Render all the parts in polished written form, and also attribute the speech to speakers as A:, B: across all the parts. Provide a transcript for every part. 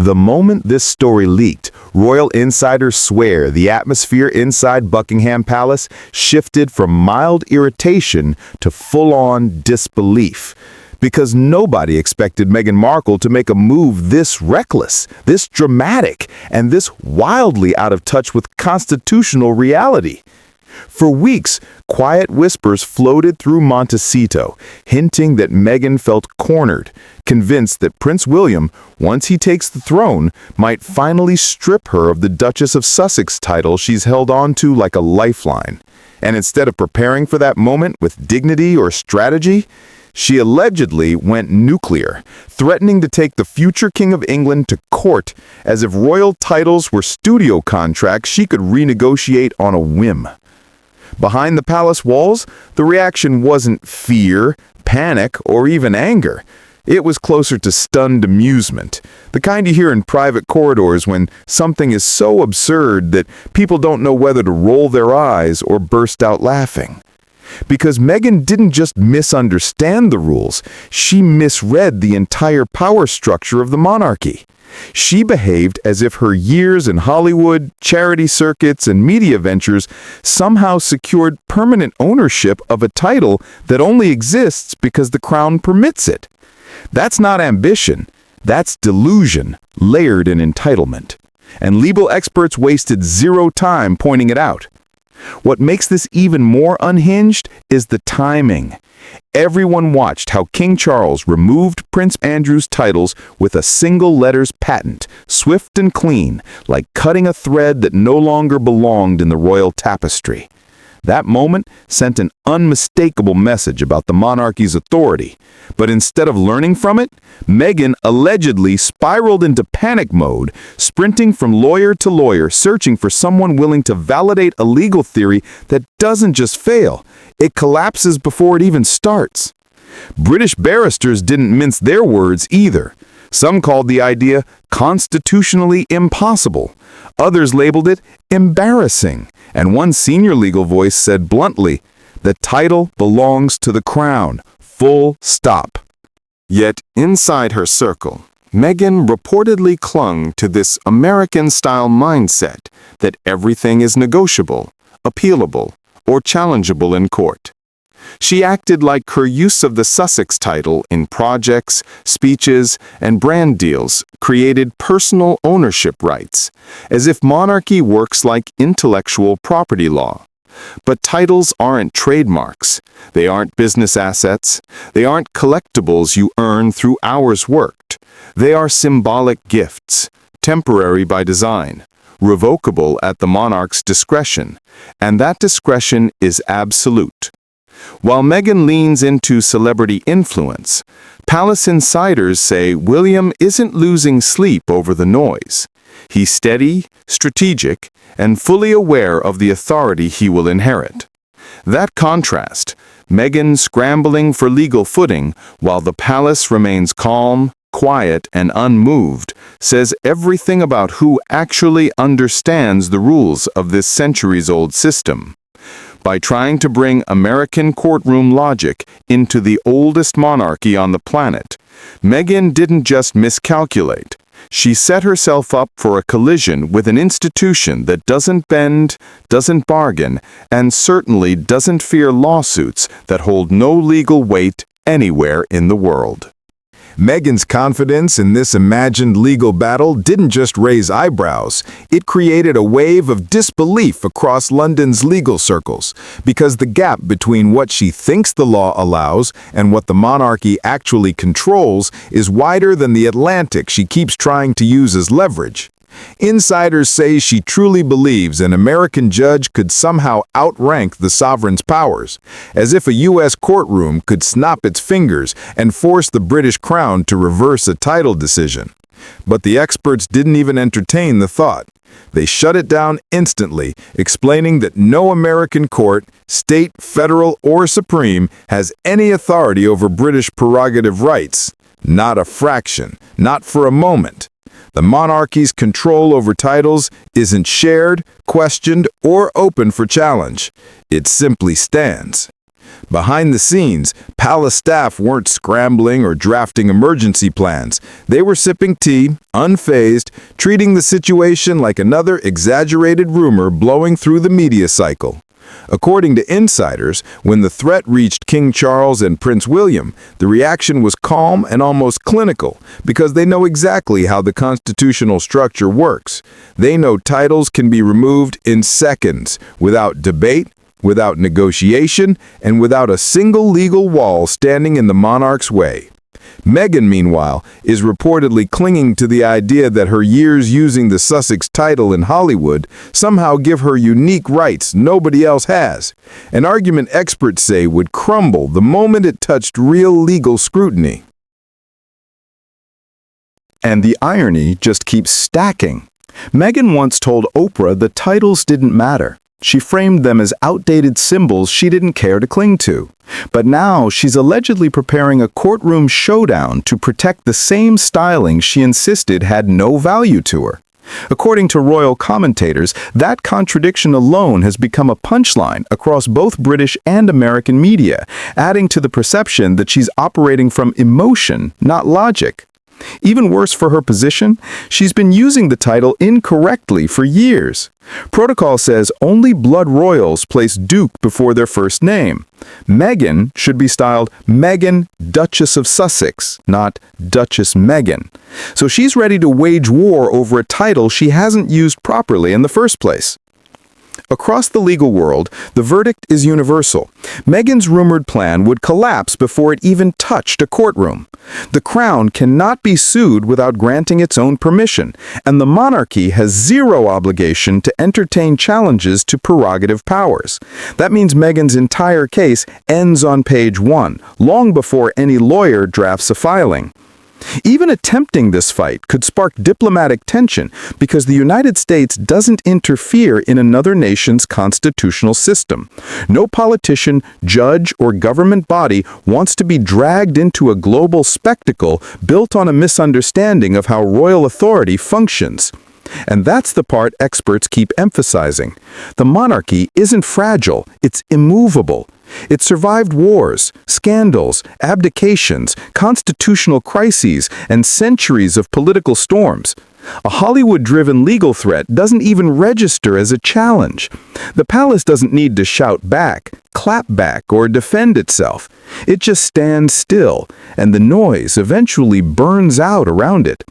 A: The moment this story leaked, royal insiders swear the atmosphere inside Buckingham Palace shifted from mild irritation to full-on disbelief. Because nobody expected Meghan Markle to make a move this reckless, this dramatic, and this wildly out of touch with constitutional reality. For weeks, quiet whispers floated through Montecito, hinting that Meghan felt cornered, convinced that Prince William, once he takes the throne, might finally strip her of the Duchess of Sussex title she's held on to like a lifeline. And instead of preparing for that moment with dignity or strategy, she allegedly went nuclear, threatening to take the future King of England to court as if royal titles were studio contracts she could renegotiate on a whim. Behind the palace walls, the reaction wasn't fear, panic, or even anger. It was closer to stunned amusement, the kind you hear in private corridors when something is so absurd that people don't know whether to roll their eyes or burst out laughing. Because Meghan didn't just misunderstand the rules, she misread the entire power structure of the monarchy. She behaved as if her years in Hollywood, charity circuits, and media ventures somehow secured permanent ownership of a title that only exists because the crown permits it. That's not ambition, that's delusion, layered in entitlement. And legal experts wasted zero time pointing it out. What makes this even more unhinged is the timing. Everyone watched how King Charles removed Prince Andrew's titles with a single letter's patent, swift and clean, like cutting a thread that no longer belonged in the royal tapestry. That moment sent an unmistakable message about the monarchy's authority. But instead of learning from it, Meghan allegedly spiraled into panic mode, sprinting from lawyer to lawyer, searching for someone willing to validate a legal theory that doesn't just fail, it collapses before it even starts. British barristers didn't mince their words either. Some called the idea constitutionally impossible. Others labeled it embarrassing. And one senior legal voice said bluntly, "The title belongs to the crown. Full stop." Yet inside her circle, Meghan reportedly clung to this American-style mindset that everything is negotiable, appealable, or challengeable in court. She acted like her use of the Sussex title in projects, speeches, and brand deals created personal ownership rights, as if monarchy works like intellectual property law. But titles aren't trademarks. They aren't business assets. They aren't collectibles you earn through hours worked. They are symbolic gifts, temporary by design, revocable at the monarch's discretion, and that discretion is absolute. While Meghan leans into celebrity influence, palace insiders say William isn't losing sleep over the noise. He's steady, strategic, and fully aware of the authority he will inherit. That contrast, Meghan scrambling for legal footing while the palace remains calm, quiet, and unmoved, says everything about who actually understands the rules of this centuries-old system. By trying to bring American courtroom logic into the oldest monarchy on the planet, Meghan didn't just miscalculate. She set herself up for a collision with an institution that doesn't bend, doesn't bargain, and certainly doesn't fear lawsuits that hold no legal weight anywhere in the world. Meghan's confidence in this imagined legal battle didn't just raise eyebrows, it created a wave of disbelief across London's legal circles, because the gap between what she thinks the law allows and what the monarchy actually controls is wider than the Atlantic she keeps trying to use as leverage. Insiders say she truly believes an American judge could somehow outrank the sovereign's powers, as if a U.S. courtroom could snap its fingers and force the British crown to reverse a title decision. But the experts didn't even entertain the thought. They shut it down instantly, explaining that no American court, state, federal, or supreme, has any authority over British prerogative rights. Not a fraction, not for a moment. The monarchy's control over titles isn't shared, questioned, or open for challenge. It simply stands. Behind the scenes, palace staff weren't scrambling or drafting emergency plans. They were sipping tea, unfazed, treating the situation like another exaggerated rumor blowing through the media cycle. According to insiders, when the threat reached King Charles and Prince William, the reaction was calm and almost clinical, because they know exactly how the constitutional structure works. They know titles can be removed in seconds, without debate, without negotiation, and without a single legal wall standing in the monarch's way. Meghan, meanwhile, is reportedly clinging to the idea that her years using the Sussex title in Hollywood somehow give her unique rights nobody else has, an argument experts say would crumble the moment it touched real legal scrutiny. And the irony just keeps stacking. Meghan once told Oprah the titles didn't matter. She framed them as outdated symbols she didn't care to cling to. But now she's allegedly preparing a courtroom showdown to protect the same styling she insisted had no value to her. According to royal commentators, that contradiction alone has become a punchline across both British and American media, adding to the perception that she's operating from emotion, not logic. Even worse for her position, she's been using the title incorrectly for years. Protocol says only blood royals place Duke before their first name. Meghan should be styled Meghan, Duchess of Sussex, not Duchess Meghan. So she's ready to wage war over a title she hasn't used properly in the first place. Across the legal world, the verdict is universal. Meghan's rumored plan would collapse before it even touched a courtroom. The crown cannot be sued without granting its own permission, and the monarchy has zero obligation to entertain challenges to prerogative powers. That means Meghan's entire case ends on page 1, long before any lawyer drafts a filing. Even attempting this fight could spark diplomatic tension because the United States doesn't interfere in another nation's constitutional system. No politician, judge, or government body wants to be dragged into a global spectacle built on a misunderstanding of how royal authority functions. And that's the part experts keep emphasizing. The monarchy isn't fragile, it's immovable. It survived wars, scandals, abdications, constitutional crises, and centuries of political storms. A Hollywood-driven legal threat doesn't even register as a challenge. The palace doesn't need to shout back, clap back, or defend itself. It just stands still, and the noise eventually burns out around it.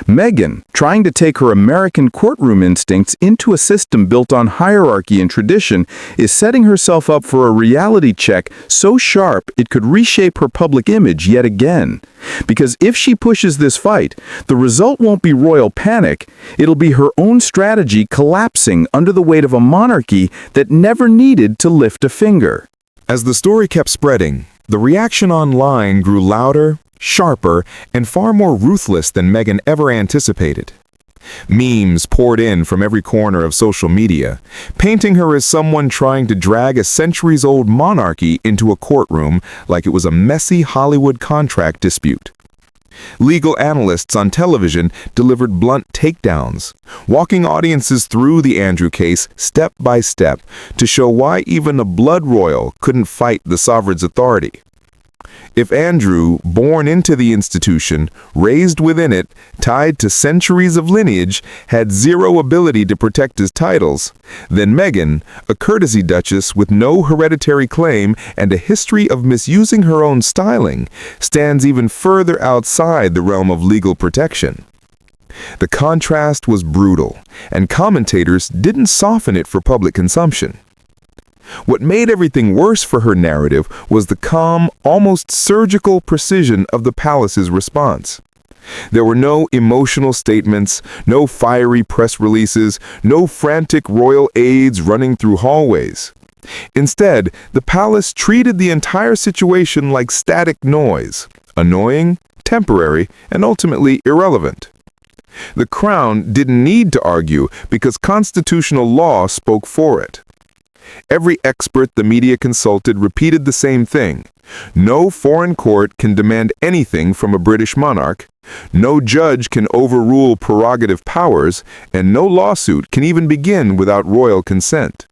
A: Meghan, trying to take her American courtroom instincts into a system built on hierarchy and tradition, is setting herself up for a reality check so sharp it could reshape her public image yet again. Because if she pushes this fight, the result won't be royal panic, it'll be her own strategy collapsing under the weight of a monarchy that never needed to lift a finger.
B: As the story kept spreading, the reaction online grew louder, sharper, and far more ruthless than Meghan ever anticipated. Memes poured in from every corner of social media, painting her as someone trying to drag a centuries-old monarchy into a courtroom like it was a messy Hollywood contract dispute. Legal analysts on television delivered blunt takedowns, walking audiences through the Andrew case step by step to show why even a blood royal couldn't fight the sovereign's authority. If Andrew, born into the institution, raised within it, tied to centuries of lineage, had zero ability to protect his titles, then Meghan, a courtesy duchess with no hereditary claim and a history of misusing her own styling, stands even further outside the realm of legal protection. The contrast was brutal, and commentators didn't soften it for public consumption. What made everything worse for her narrative was the calm, almost surgical precision of the palace's response. There were no emotional statements, no fiery press releases, no frantic royal aides running through hallways. Instead, the palace treated the entire situation like static noise, annoying, temporary, and ultimately irrelevant. The crown didn't need to argue because constitutional law spoke for it. Every expert the media consulted repeated the same thing. No foreign court can demand anything from a British monarch, no judge can overrule prerogative powers, and no lawsuit can even begin without royal consent.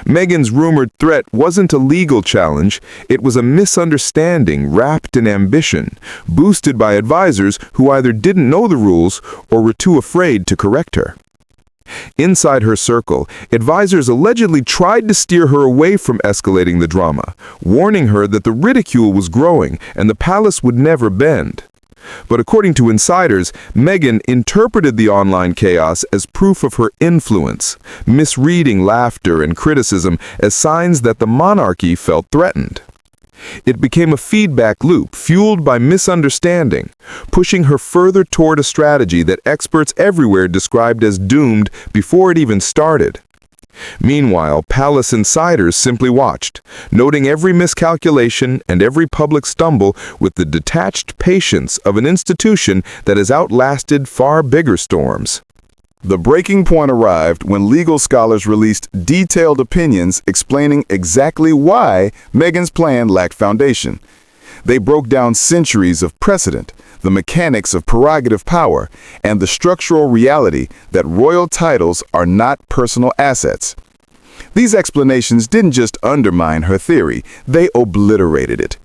B: Meghan's rumored threat wasn't a legal challenge, it was a misunderstanding wrapped in ambition, boosted by advisors who either didn't know the rules or were too afraid to correct her. Inside her circle, advisors allegedly tried to steer her away from escalating the drama, warning her that the ridicule was growing and the palace would never bend. But according to insiders, Meghan interpreted the online chaos as proof of her influence, misreading laughter and criticism as signs that the monarchy felt threatened. It became a feedback loop fueled by misunderstanding, pushing her further toward a strategy that experts everywhere described as doomed before it even started. Meanwhile, palace insiders simply watched, noting every miscalculation and every public stumble with the detached patience of an institution that has outlasted far bigger storms.
A: The breaking point arrived when legal scholars released detailed opinions explaining exactly why Meghan's plan lacked foundation. They broke down centuries of precedent, the mechanics of prerogative power, and the structural reality that royal titles are not personal assets. These explanations didn't just undermine her theory, they obliterated it.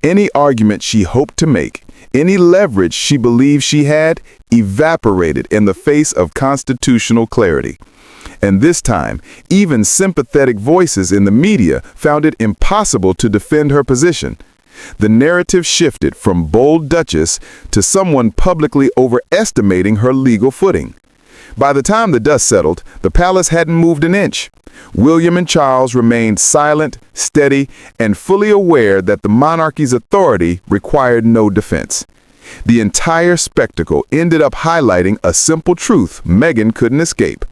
A: Any argument she hoped to make, any leverage she believed she had, evaporated in the face of constitutional clarity. And this time, even sympathetic voices in the media found it impossible to defend her position. The narrative shifted from bold duchess to someone publicly overestimating her legal footing. By the time the dust settled, the palace hadn't moved an inch. William and Charles remained silent, steady, and fully aware that the monarchy's authority required no defense. The entire spectacle ended up highlighting a simple truth Meghan couldn't escape.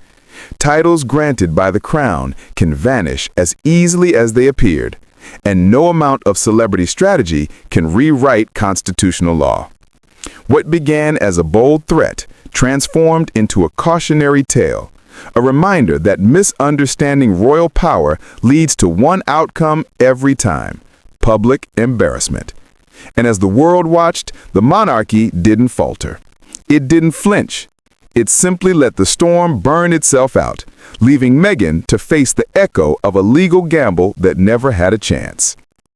A: Titles granted by the crown can vanish as easily as they appeared, and no amount of celebrity strategy can rewrite constitutional law. What began as a bold threat transformed into a cautionary tale, a reminder that misunderstanding royal power leads to one outcome every time: public embarrassment. And as the world watched, the monarchy didn't falter. It didn't flinch. It simply let the storm burn itself out, leaving Meghan to face the echo of a legal gamble that never had a chance.